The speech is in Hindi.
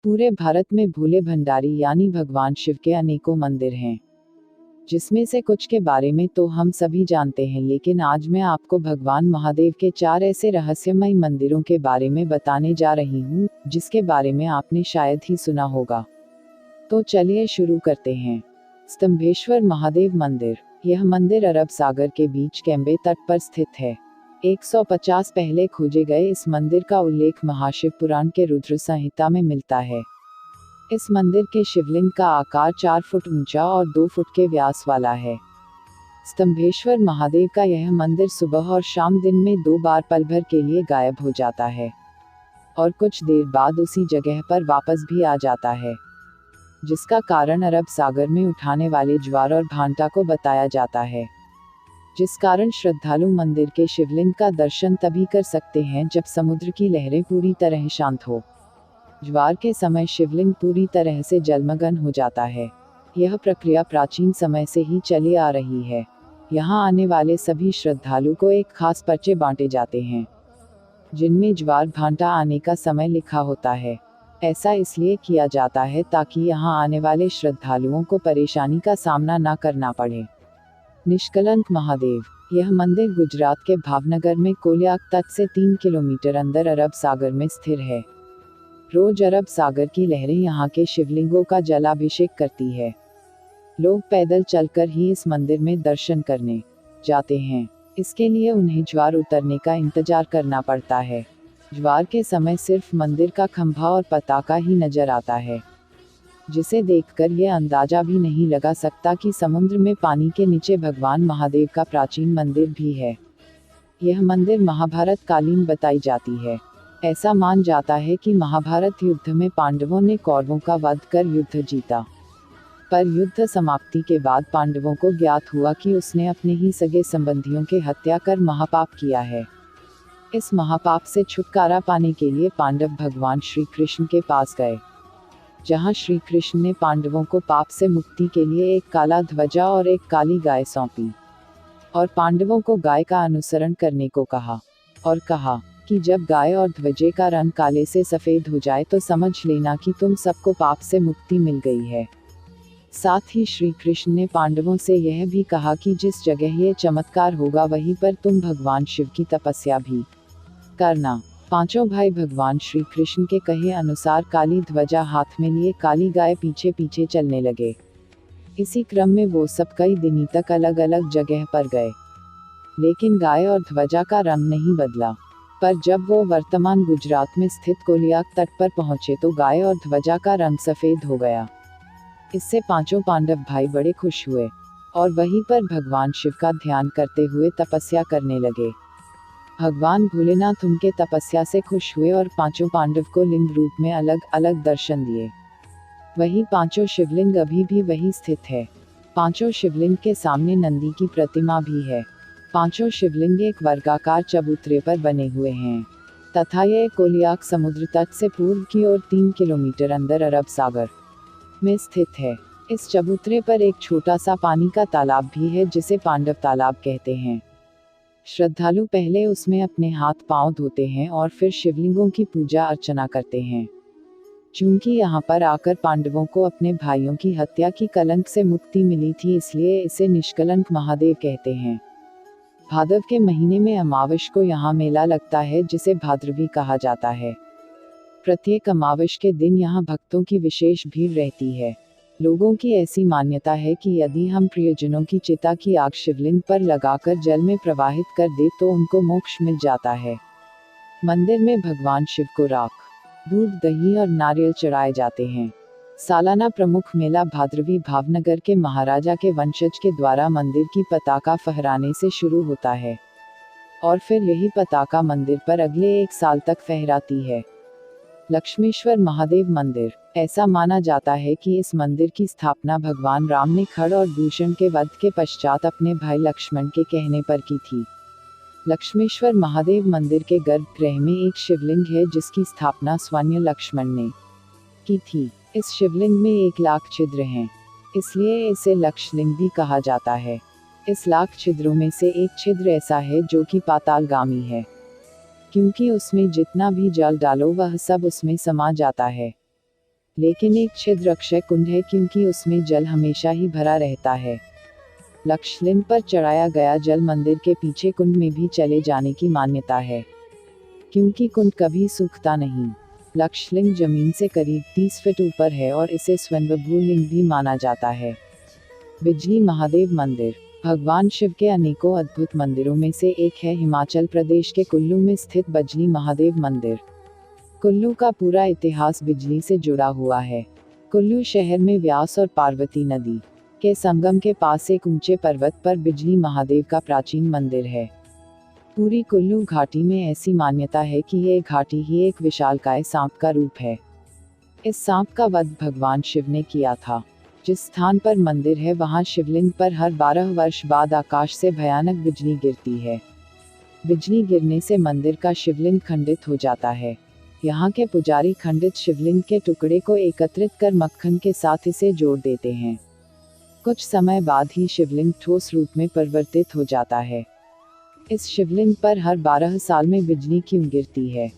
पूरे भारत में भोले भंडारी यानी भगवान शिव के अनेकों मंदिर हैं, जिसमें से कुछ के बारे में तो हम सभी जानते हैं, लेकिन आज मैं आपको भगवान महादेव के 4 ऐसे रहस्यमय मंदिरों के बारे में बताने जा रही हूँ, जिसके बारे में आपने शायद ही सुना होगा। तो चलिए शुरू करते हैं। स्तंभेश्वर महादेव मंदिर। यह मंदिर अरब सागर के बीच कैम्बे तट पर स्थित है। 150 पहले खोजे गए इस मंदिर का उल्लेख महाशिव पुराण के रुद्र संहिता में मिलता है। इस मंदिर के शिवलिंग का आकार 4 फुट ऊंचा और 2 फुट के व्यास वाला है। स्तंभेश्वर महादेव का यह मंदिर सुबह और शाम दिन में 2 बार पल भर के लिए गायब हो जाता है और कुछ देर बाद उसी जगह पर वापस भी आ जाता है, जिसका कारण अरब सागर में उठाने वाले ज्वार और भांटा को बताया जाता है, जिस कारण श्रद्धालु मंदिर के शिवलिंग का दर्शन तभी कर सकते हैं जब समुद्र की लहरें पूरी तरह शांत हो। ज्वार के समय शिवलिंग पूरी तरह से जलमग्न हो जाता है। यह प्रक्रिया प्राचीन समय से ही चली आ रही है। यहाँ आने वाले सभी श्रद्धालु को एक खास पर्चे बांटे जाते हैं, जिनमें ज्वार भांटा आने का समय लिखा होता है। ऐसा इसलिए किया जाता है ताकि यहाँ आने वाले श्रद्धालुओं को परेशानी का सामना न करना पड़े। निष्कलंक महादेव। यह मंदिर गुजरात के भावनगर में कोलियाक तट से 3 किलोमीटर अंदर अरब सागर में स्थिर है। रोज अरब सागर की लहरें यहाँ के शिवलिंगों का जलाभिषेक करती है। लोग पैदल चलकर ही इस मंदिर में दर्शन करने जाते हैं। इसके लिए उन्हें ज्वार उतरने का इंतजार करना पड़ता है। ज्वार के समय सिर्फ मंदिर का खंभा और पताका ही नजर आता है, जिसे देखकर यह अंदाजा भी नहीं लगा सकता कि समुद्र में पानी के नीचे भगवान महादेव का प्राचीन मंदिर भी है। यह मंदिर महाभारत कालीन बताई जाती है। ऐसा मान जाता है कि महाभारत युद्ध में पांडवों ने कौरवों का वध कर युद्ध जीता, पर युद्ध समाप्ति के बाद पांडवों को ज्ञात हुआ कि उसने अपने ही सगे संबंधियों की हत्या कर महापाप किया है। इस महापाप से छुटकारा पाने के लिए पांडव भगवान श्री कृष्ण के पास गए, जहां श्री कृष्ण ने पांडवों को पाप से मुक्ति के लिए एक काला ध्वजा और एक काली गाय सौंपी और पांडवों को गाय का अनुसरण करने को कहा और कहा कि जब गाय और ध्वजे का रंग काले से सफेद हो जाए तो समझ लेना कि तुम सबको पाप से मुक्ति मिल गई है। साथ ही श्री कृष्ण ने पांडवों से यह भी कहा कि जिस जगह ये चमत्कार होगा वहीं पर तुम भगवान शिव की तपस्या भी करना। पांचों भाई भगवान श्री कृष्ण के कहे अनुसार काली ध्वजा हाथ में लिए काली गाय पीछे पीछे चलने लगे। इसी क्रम में वो सब कई दिनों तक अलग अलग जगह पर गए, लेकिन गाय और ध्वजा का रंग नहीं बदला। पर जब वो वर्तमान गुजरात में स्थित कोलियाक तट पर पहुंचे तो गाय और ध्वजा का रंग सफेद हो गया। इससे पांचों पांडव भाई बड़े खुश हुए और वहीं पर भगवान शिव का ध्यान करते हुए तपस्या करने लगे। भगवान भोलेनाथ उनके तपस्या से खुश हुए और पांचों पांडव को लिंग रूप में अलग अलग दर्शन दिए। वही पांचों शिवलिंग अभी भी वही स्थित है। पांचों शिवलिंग के सामने नंदी की प्रतिमा भी है। पांचों शिवलिंग एक वर्गाकार चबूतरे पर बने हुए हैं तथा यह कोलियाक समुद्र तट से पूर्व की ओर 3 किलोमीटर अंदर अरब सागर में स्थित है। इस चबूतरे पर एक छोटा सा पानी का तालाब भी है, जिसे पांडव तालाब कहते हैं। श्रद्धालु पहले उसमें अपने हाथ पांव धोते हैं और फिर शिवलिंगों की पूजा अर्चना करते हैं। चूंकि यहाँ पर आकर पांडवों को अपने भाइयों की हत्या की कलंक से मुक्ति मिली थी, इसलिए इसे निष्कलंक महादेव कहते हैं। भादव के महीने में अमावस को यहाँ मेला लगता है, जिसे भाद्रवी कहा जाता है। प्रत्येक अमावस के दिन यहाँ भक्तों की विशेष भीड़ रहती है। लोगों की ऐसी मान्यता है कि यदि हम प्रियजनों की चिता की आग शिवलिंग पर लगाकर जल में प्रवाहित कर दे तो उनको मोक्ष मिल जाता है। मंदिर में भगवान शिव को राख, दूध, दही और नारियल चढ़ाए जाते हैं। सालाना प्रमुख मेला भाद्रवी भावनगर के महाराजा के वंशज के द्वारा मंदिर की पताका फहराने से शुरू होता है और फिर यही पताका मंदिर पर अगले 1 साल तक फहराती है। लक्ष्मेश्वर महादेव मंदिर। ऐसा माना जाता है कि इस मंदिर की स्थापना भगवान राम ने खड़ और दूषण के वध के पश्चात अपने भाई लक्ष्मण के कहने पर की थी। लक्ष्मेश्वर महादेव मंदिर के गर्भगृह में एक शिवलिंग है, जिसकी स्थापना स्वयं लक्ष्मण ने की थी। इस शिवलिंग में 1 लाख छिद्र हैं, इसलिए इसे लक्षलिंग भी कहा जाता है। इस लाख छिद्रों में से एक छिद्र ऐसा है जो कि पातालगामी है, क्योंकि उसमें जितना भी जल डालो वह सब उसमें समा जाता है। लेकिन एक छिद्र अक्षय कुंड है क्योंकि उसमें जल हमेशा ही भरा रहता है। लक्षलिंग पर चढ़ाया गया जल मंदिर के पीछे कुंड में भी चले जाने की मान्यता है, क्योंकि कुंड कभी सूखता नहीं। लक्षलिंग जमीन से करीब 30 फीट ऊपर है और इसे स्वयंभू लिंग भी माना जाता है। बिजली महादेव मंदिर भगवान शिव के अनेकों अद्भुत मंदिरों में से एक है हिमाचल प्रदेश के कुल्लू में स्थित बिजली महादेव मंदिर। कुल्लू का पूरा इतिहास बिजली से जुड़ा हुआ है। कुल्लू शहर में व्यास और पार्वती नदी के संगम के पास एक ऊंचे पर्वत पर बिजली महादेव का प्राचीन मंदिर है। पूरी कुल्लू घाटी में ऐसी मान्यता है कि ये घाटी ही एक विशालकाय सांप का रूप है। इस सांप का वध भगवान शिव ने किया था। जिस स्थान पर मंदिर है वहां शिवलिंग पर हर 12 वर्ष बाद आकाश से भयानक बिजली गिरती है। बिजली गिरने से मंदिर का शिवलिंग खंडित हो जाता है। यहाँ के पुजारी खंडित शिवलिंग के टुकड़े को एकत्रित कर मक्खन के साथ इसे जोड़ देते हैं। कुछ समय बाद ही शिवलिंग ठोस रूप में परिवर्तित हो जाता है। इस शिवलिंग पर हर 12 साल में बिजली क्यों गिरती है?